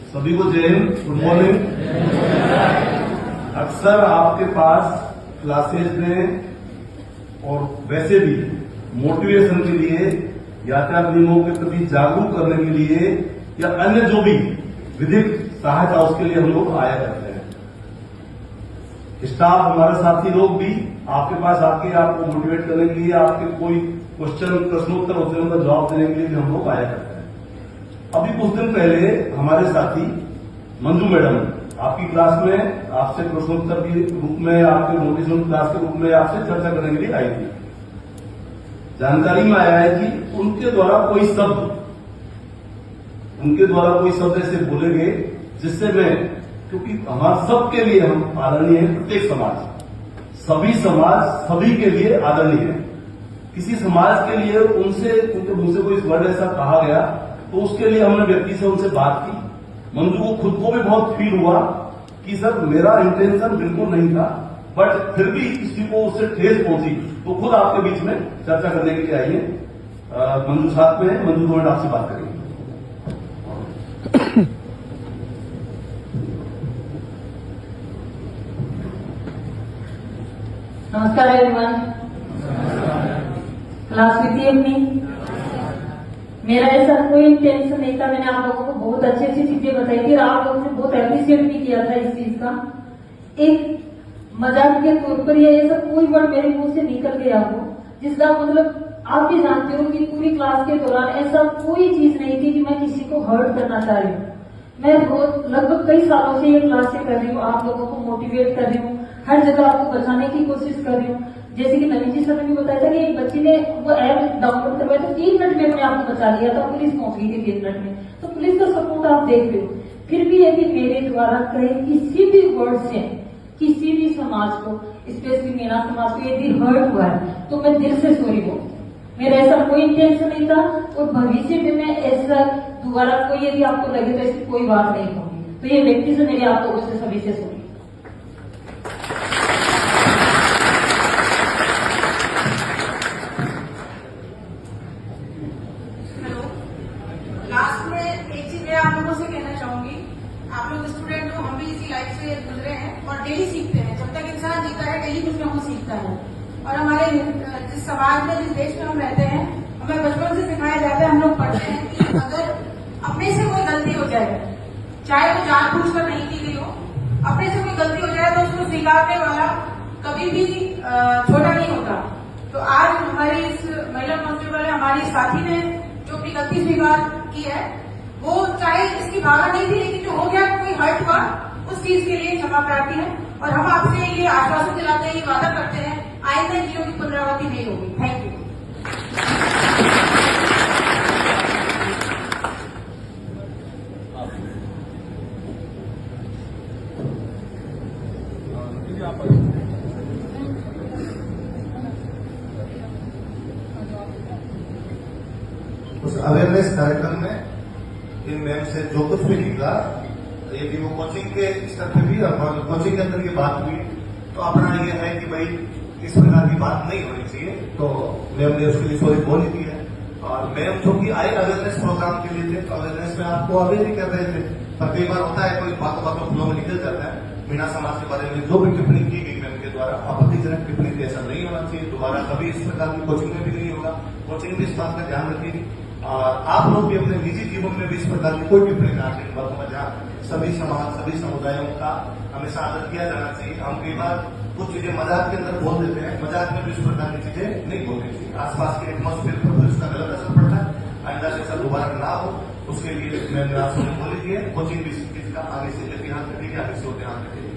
सभी को जय हिंद, गुड मॉर्निंग। अक्सर आपके पास क्लासेज में और वैसे भी मोटिवेशन के लिए, यातायात नियमों के प्रति जागरूक करने के लिए या अन्य जो भी विधिक सहायता उसके लिए हम लोग आया करते हैं। स्टाफ हमारे साथी लोग भी आपके पास आके आपको मोटिवेट करने के लिए, आपके कोई क्वेश्चन प्रश्नोत्तर होते हैं उनका जवाब देने के लिए भी हम लोग आया करते हैं। अभी कुछ दिन पहले हमारे साथी मंजू मैडम आपकी क्लास में आपसे प्रश्नोत्तर के रूप में, आपके मोटिवेशनल क्लास के रूप में आपसे चर्चा करने के लिए आई थी। जानकारी में आया है कि उनके द्वारा कोई शब्द ऐसे बोले गए जिससे मैं, क्योंकि हमारे सबके लिए हम आदरणीय है, प्रत्येक समाज, सभी समाज सभी के लिए आदरणीय है। किसी समाज के लिए उनके मुंह से कोई वर्ड ऐसा कहा गया तो उसके लिए हमने व्यक्ति से उनसे बात की। मंजू को खुद को भी बहुत फील हुआ कि सर मेरा इंटेंशन बिल्कुल नहीं था, बट फिर भी किसी को उससे ठेस पहुंची तो खुद आपके बीच में चर्चा करने के लिए आई है। मंजू साथ में है, मंजू 2 मिनट आपसे बात करेंगे। नमस्कार एवरीवन। क्लास हुई थी अपनी। मेरा ऐसा कोई इंटेंशन नहीं था। मैंने आप लोगों को बहुत अच्छी अच्छी चीजें बताई थी और आप लोगों ने बहुत अप्रिशिएट भी किया था इस चीज का। एक मजाक के तौर पर या ऐसा कोई वर्ड मेरे मुंह से निकल गया हो जिसका मतलब आप भी जानते हो कि पूरी क्लास के दौरान ऐसा कोई चीज नहीं थी कि मैं किसी को हर्ट करना चाह रही हूँ। मैं बहुत लगभग कई सालों से ये क्लासें कर रही हूँ, आप लोगों को मोटिवेट कर रही हूँ, हर जगह आपको बचाने की कोशिश कर रही हूँ। जैसे कि नवीन जी सर ने भी बताया था कि एक बच्ची ने वो ऐप डाउनलोड करवाया तो 3 मिनट में अपने आप को बचा लिया था, पुलिस पहुंच गई थी 3 मिनट में। तो पुलिस का सपोर्ट आप देख रहे हो। फिर भी यदि मेरे द्वारा कहे किसी भी वर्ड से किसी भी समाज को, स्पेशली मेरा समाज को यदि हर्ट हुआ है तो मैं दिल से सॉरी बोलती हूँ। मेरा ऐसा कोई इंटेंशन नहीं था और भविष्य में मैं ऐसा दोबारा कोई यदि आपको लगे तो ऐसी कोई बात नहीं होगी। तो ये व्यक्ति से मेरी आप लोगों से सभी से सॉरी। लास्ट में एक चीज मैं आप लोगों से कहना चाहूंगी, आप लोग स्टूडेंट हो, हम भी इसी लाइफ से गुजरे हैं और डेली सीखते हैं। जब तक इंसान जीता है डेली कुछ ना कुछ सीखता है। और हमारे जिस समाज में, जिस देश में हम रहते हैं, हमें बचपन से सिखाया जाता है, हम लोग पढ़ते हैं कि अगर अपने से कोई गलती हो जाए, चाहे वो जानबूझकर नहीं की गई हो, अपने से कोई गलती हो जाए तो उसको स्वीकारने वाला कभी भी छोटा नहीं होता। तो आज हमारी इस महिला कांस्टेबल है, हमारी साथी ने जो अपनी गलती स्वीकार की है, वो चाहे इसकी भावना नहीं थी, लेकिन जो हो गया, कोई हर्ट हुआ, उस चीज के लिए क्षमा प्रार्थी है। और हम आपसे ये आश्वासन दिलाते हैं, ये वादा करते हैं, आइंदा चीजों की पुनरावृत्ति नहीं होगी। Thank you. उस अवेयरनेस कार्यक्रम में इन मैम से जो कुछ भी निकला, यदि वो कोचिंग के स्तर पे भी और कोचिंग के अंदर की बात हुई तो अपना ये है कि भाई इस प्रकार की बात नहीं होनी चाहिए। तो मैम ने उसके लिए सॉरी बोल दी है। और मैम जो कि आए अवेयरनेस प्रोग्राम के लिए थे, तो अवेयरनेस में आपको अवेयर ही कर रहे थे। पर कई बार होता है, कोई बातों फ्लो में निकल जाता है। मीना समाज के बारे में जो भी टिप्पणी की गई मैम के द्वारा, आपत्तिजनक टिप्पणी थी, ऐसा नहीं होना चाहिए। दोबारा कभी इस प्रकार की कोचिंग में भी नहीं होगा। कोचिंग में इस बात का ध्यान रखेगी और आप लोग भी अपने निजी जीवन में भी इस प्रकार की कोई टिप्पणी ना करें। बातों में जहाँ सभी समाज, सभी समुदायों का हमेशा आदर किया जाना चाहिए। हम कई बार कुछ चीजें मजाक के अंदर बोल देते हैं, मजाक में भी इस प्रकार की चीजें नहीं बोलनी चाहिए। आसपास के एटमोस्फेयर पर भी उसका गलत असर पड़ता है। आइंदा से ऐसा दोबारा ना हो, उसके लिए मैंने आपसे बोली थी है। कोचिंग भी इस चीज का आगे से ध्यान रखेगी, आगे से ध्यान रखेगी।